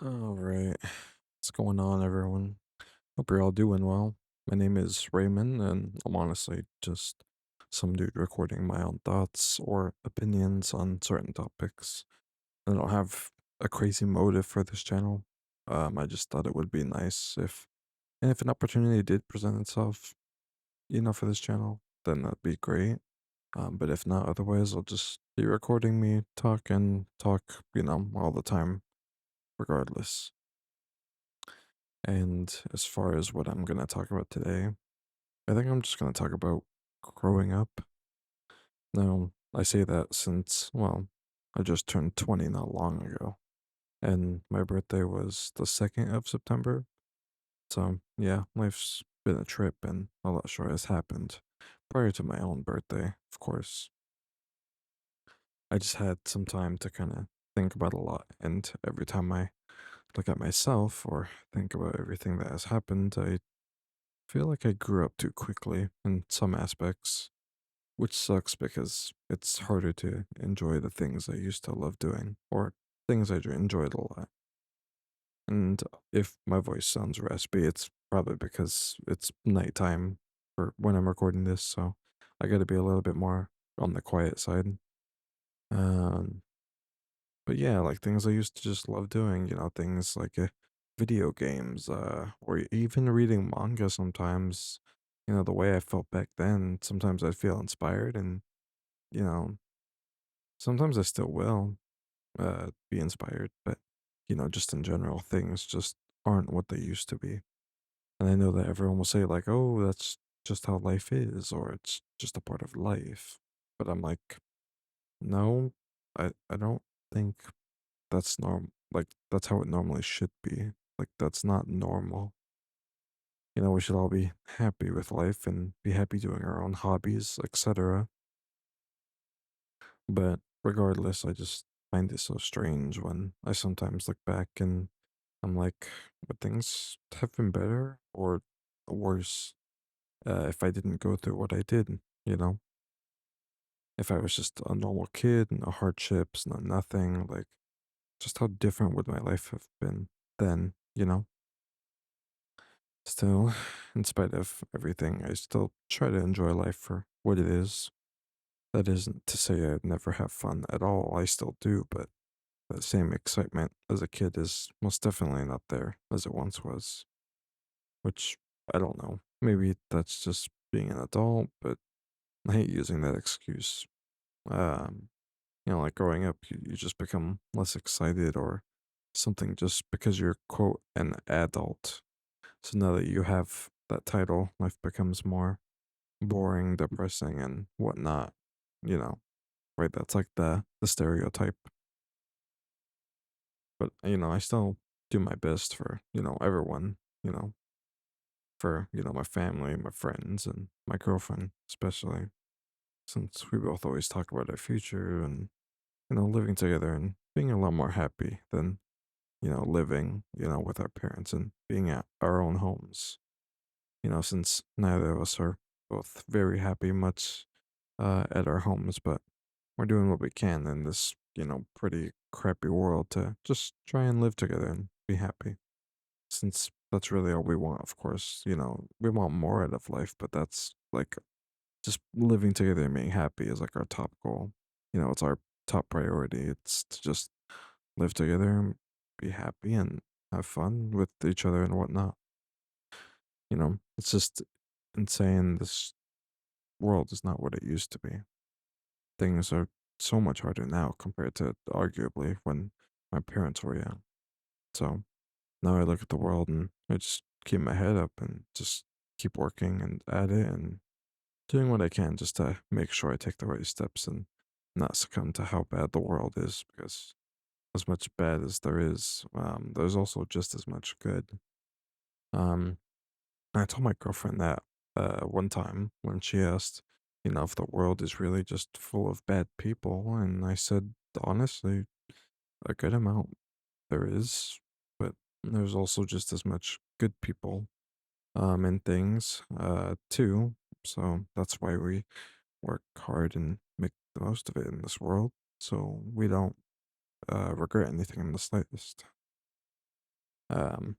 All right. What's going on, everyone? Hope you're all doing well. My name is Raymond, and I'm honestly just some dude recording my own thoughts or opinions on certain topics. I don't have a crazy motive for this channel. I just thought it would be nice if an opportunity did present itself, for this channel, then that'd be great. But if not, otherwise, I'll just be recording me talk and talk, all the time, regardless. And as far as what I'm going to talk about today, I think I'm just going to talk about growing up. Now, I say that since, well, I just turned 20 not long ago, and my birthday was the 2nd of September. So, yeah, life's been a trip, and a lot sure has happened prior to my own birthday, of course. I just had some time to kind of think about a lot, and every time I look at myself or think about everything that has happened, I feel like I grew up too quickly in some aspects, which sucks because it's harder to enjoy the things I used to love doing or things I enjoyed a lot. And if my voice sounds raspy, it's probably because it's nighttime for when I'm recording this, so I got to be a little bit more on the quiet side. Um, but yeah, like things I used to just love doing, things like video games, or even reading manga sometimes. The way I felt back then, sometimes I'd feel inspired and, you know, sometimes I still will be inspired, but, just in general, things just aren't what they used to be. And I know that everyone will say, like, oh, that's just how life is, or it's just a part of life. But I'm like, no, I don't think that's norm like, that's how it normally should be. Like, that's not normal. We should all be happy with life and be happy doing our own hobbies, etc. But regardless, I just find it so strange when I sometimes look back and I'm like, would things have been better or worse if I didn't go through what I did? You know, if I was just a normal kid, no hardships, no nothing, like, just how different would my life have been then? Still, in spite of everything, I still try to enjoy life for what it is. That isn't to say I'd never have fun at all. I still do, but the same excitement as a kid is most definitely not there as it once was, which I don't know. Maybe that's just being an adult, but I hate using that excuse. Um, like growing up, you just become less excited or something just because you're, quote, an adult. So now that you have that title, life becomes more boring, depressing, and whatnot. You know, right? That's like the stereotype. But I still do my best for everyone. For my family, my friends, and my girlfriend, especially since we both always talk about our future and living together and being a lot more happy than living with our parents and being at our own homes. Since neither of us are both very happy much at our homes, but we're doing what we can in this, pretty crappy world to just try and live together and be happy. Since that's really all we want, of course. We want more out of life, but that's like just living together and being happy is like our top goal. It's our top priority. It's to just live together and be happy and have fun with each other and whatnot. It's just insane. This world is not what it used to be. Things are so much harder now compared to arguably when my parents were young. So now I look at the world and I just keep my head up and just keep working and at it and doing what I can just to make sure I take the right steps and not succumb to how bad the world is because as much bad as there is, there's also just as much good. Um, I told my girlfriend that one time when she asked, if the world is really just full of bad people, and I said, honestly, a good amount there is, but there's also just as much good people and things too. So that's why we work hard and make the most of it in this world, so we don't regret anything in the slightest. Um,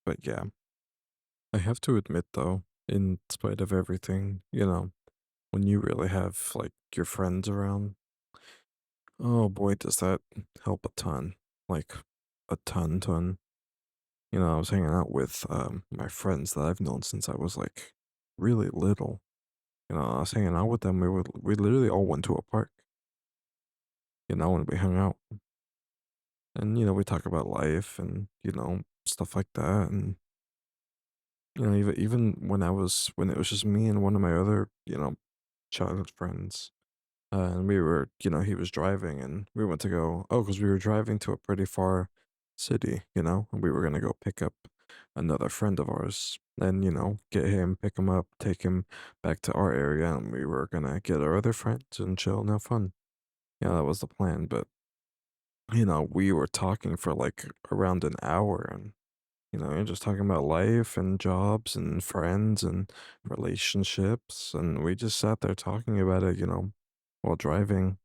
but yeah, I have to admit though, in spite of everything, when you really have like your friends around, oh boy, does that help a ton. Like a ton. I was hanging out with my friends that I've known since I was like really little. I was hanging out with them. We literally all went to a park, and we hung out. And we talk about life and stuff like that. And even when it was just me and one of my other childhood friends. And we were, he was driving and we went to go, oh, because we were driving to a pretty far city, and we were going to go pick up another friend of ours and, get him, pick him up, take him back to our area. And we were going to get our other friends and chill and have fun. Yeah, that was the plan. But, we were talking for like around an hour and, you're just talking about life and jobs and friends and relationships. And we just sat there talking about it, while driving.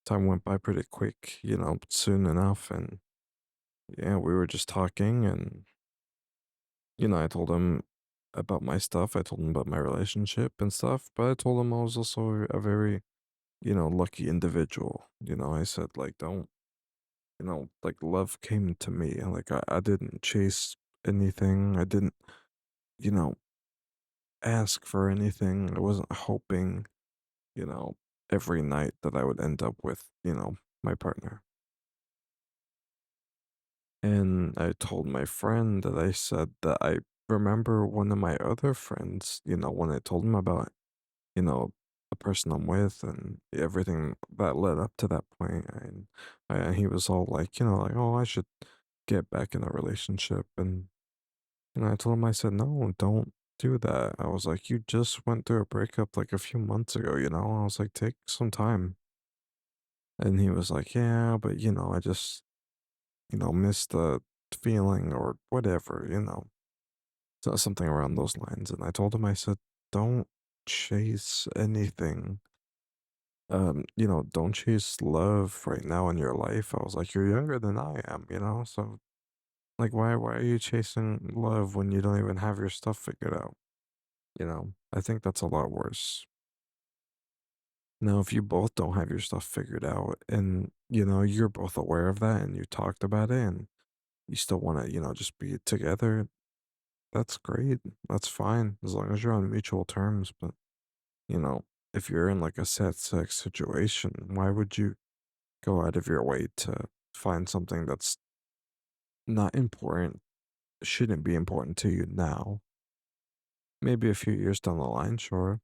Time went by pretty quick, soon enough. And yeah, we were just talking. And, I told him about my stuff. I told him about my relationship and stuff. But I told him I was also a very, lucky individual. I said, like, don't, like, love came to me. Like, I didn't chase anything. I didn't, you know, ask for anything. I wasn't hoping, you know, every night that I would end up with, my partner. And I told my friend that I said that I remember one of my other friends, when I told him about, the person I'm with and everything that led up to that point. And he was all like, like, oh, I should get back in a relationship. And, I told him, I said, no, don't do that. I was like, you just went through a breakup like a few months ago, I was like, take some time. And he was like, yeah, but, I just, miss the feeling or whatever, so something around those lines. And I told him, I said, don't chase anything. Don't chase love right now in your life. I was like, you're younger than I am, so like why are you chasing love when you don't even have your stuff figured out? I think that's a lot worse. Now, if you both don't have your stuff figured out and you're both aware of that and you talked about it and you still want to, just be together, that's great. That's fine as long as you're on mutual terms. But, you know, if you're in like a set sex situation, why would you go out of your way to find something that's not important, shouldn't be important to you now? Maybe a few years down the line, sure.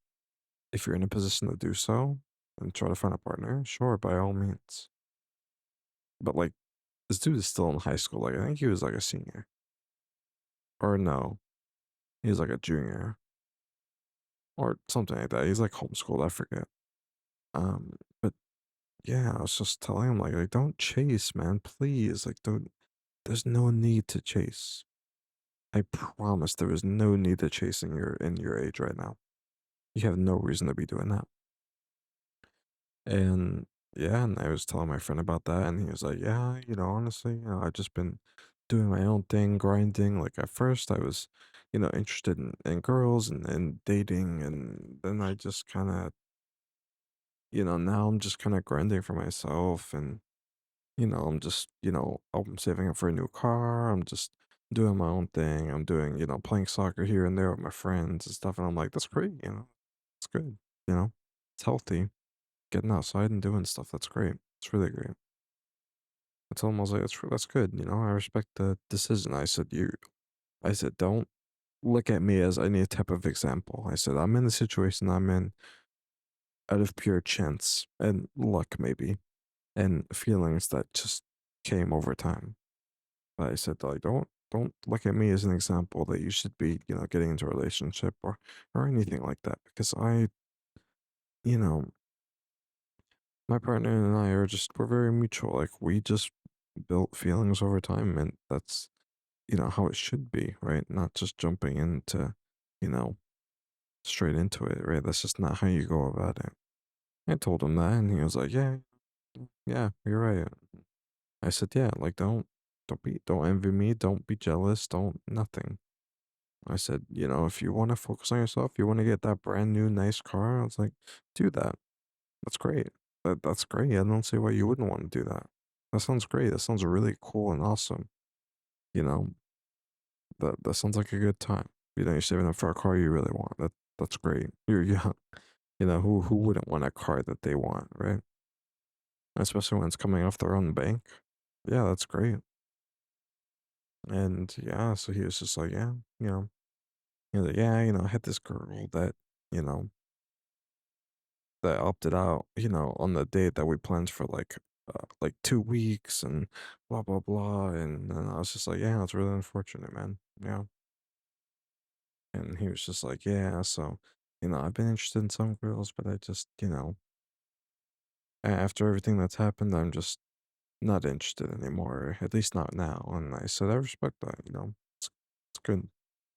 If you're in a position to do so and try to find a partner, sure, by all means. But like, this dude is still in high school. Like, I think he was like a senior. Or no, he was like a junior or something like that. He's like homeschooled, I forget. But yeah, I was just telling him like don't chase, man, please. Like don't there's no need to chase. I promise there is no need to chase in your age right now. You have no reason to be doing that. And yeah, and I was telling my friend about that and he was like, yeah, honestly, I've just been doing my own thing, grinding. Like at first I was, interested in girls and dating and then I just kinda, now I'm just kinda grinding for myself and I'm just, I'm saving up for a new car. I'm just doing my own thing. I'm doing, playing soccer here and there with my friends and stuff. And I'm like, that's great, it's good, you know, it's healthy. Getting outside and doing stuff, that's great. It's really great. I told him, I was like, that's good, I respect the decision. I said, don't look at me as any type of example. I said, I'm in the situation I'm in out of pure chance and luck, maybe, and feelings that just came over time. I said, like, don't look at me as an example that you should be, getting into a relationship or anything like that. Because you know, my partner and I we're very mutual. Like we just built feelings over time, and that's how it should be, right? Not just jumping into, you know, straight into it, right? That's just not how you go about it. I told him that, and he was like, yeah, yeah, you're right. I said, yeah, like don't. don't envy me, don't be jealous, don't nothing. I said, if you want to focus on yourself, you want to get that brand new nice car. I was like, do that. That's great. That's great. I don't see why you wouldn't want to do that. That sounds great. That sounds really cool and awesome. You know, that sounds like a good time. You're saving up for a car you really want. That's great. You're young. Who wouldn't want a car that they want, right? Especially when it's coming off their own bank. Yeah, that's great. And yeah, so he was just like, yeah, he was like, yeah, I had this girl that, you know, that opted out, on the date that we planned for like 2 weeks and blah blah blah. And I was just like, yeah, it's really unfortunate, man. Yeah. And he was just like, yeah, so I've been interested in some girls, but I just, after everything that's happened, I'm just not interested anymore, at least not now. And I said, I respect that, it's good.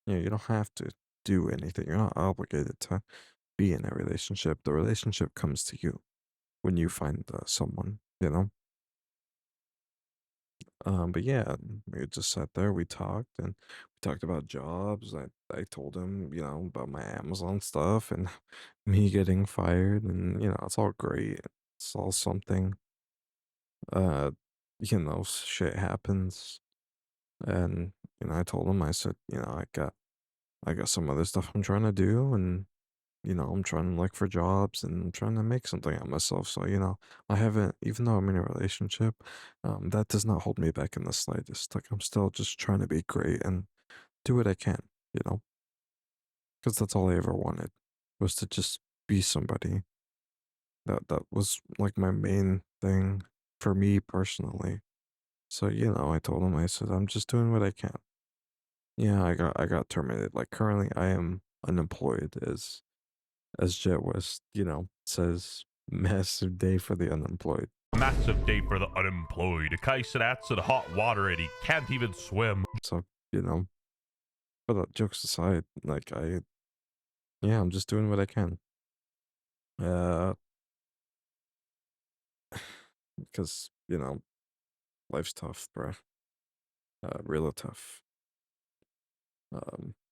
You don't have to do anything. You're not obligated to be in a relationship. The relationship comes to you when you find someone. But yeah, we just sat there, we talked, and we talked about jobs. I told him, about my Amazon stuff and me getting fired, and it's all great. It's all something. Uh, shit happens, and I told him, I said, I got some other stuff I'm trying to do, and I'm trying to look for jobs and I'm trying to make something out of myself. So, I haven't, even though I'm in a relationship, that does not hold me back in the slightest. Like, I'm still just trying to be great and do what I can, you know, because that's all I ever wanted was to just be somebody. That was like my main thing for me personally. So, I told him, I said, I'm just doing what I can. Yeah, I got terminated. Like, currently I am unemployed as Jet West, says, massive day for the unemployed. Massive day for the unemployed. Kai Sinat's in hot water and he can't even swim. So, but jokes aside, like yeah, I'm just doing what I can. Uh, because, life's tough, bruh. Real tough.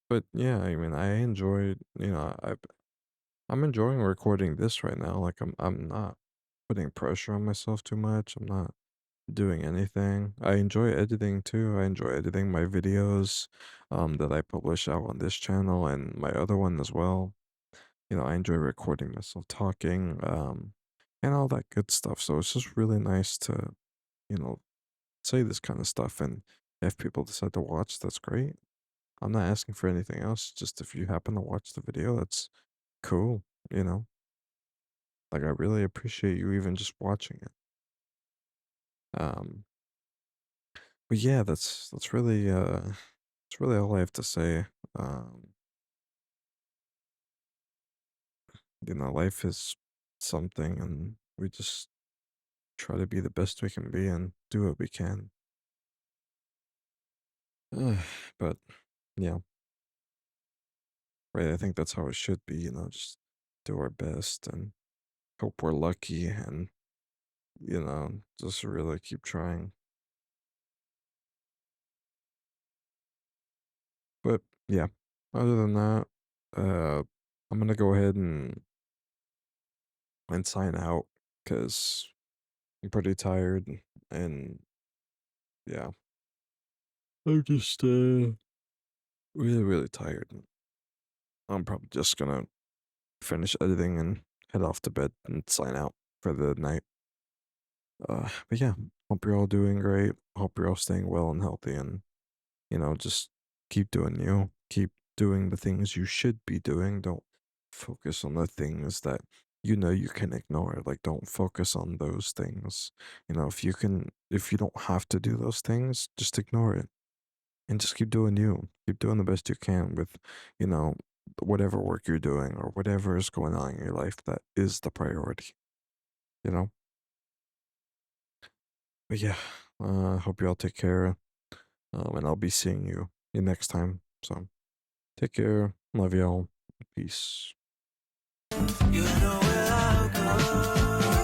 But yeah, I mean, I enjoyed, I'm enjoying recording this right now. Like, I'm not putting pressure on myself too much. I'm not doing anything. I enjoy editing too. I enjoy editing my videos that I publish out on this channel and my other one as well. I enjoy recording myself talking and all that good stuff. So it's just really nice to, you know, say this kind of stuff, and if people decide to watch, that's great. I'm not asking for anything else. Just if you happen to watch the video, that's cool, you know. Like, I really appreciate you even just watching it. Um but yeah, that's really all I have to say. Um, life is something, and we just try to be the best we can be and do what we can. But yeah, right. I think that's how it should be. Just do our best and hope we're lucky, and just really keep trying. But yeah, other than that, uh, I'm gonna go ahead and sign out because I'm pretty tired, and yeah, I'm just really really tired. I'm probably just gonna finish editing and head off to bed and sign out for the night. But yeah, hope you're all doing great. Hope you're all staying well and healthy, and just keep doing you. Keep doing the things you should be doing. Don't focus on the things that you can ignore. Like, don't focus on those things. If you don't have to do those things, just ignore it and just keep doing you. Keep doing the best you can with, you know, whatever work you're doing or whatever is going on in your life that is the priority, you know? But yeah, hope you all take care. And I'll be seeing you next time. So take care. Love y'all. Peace. You know where I'll go.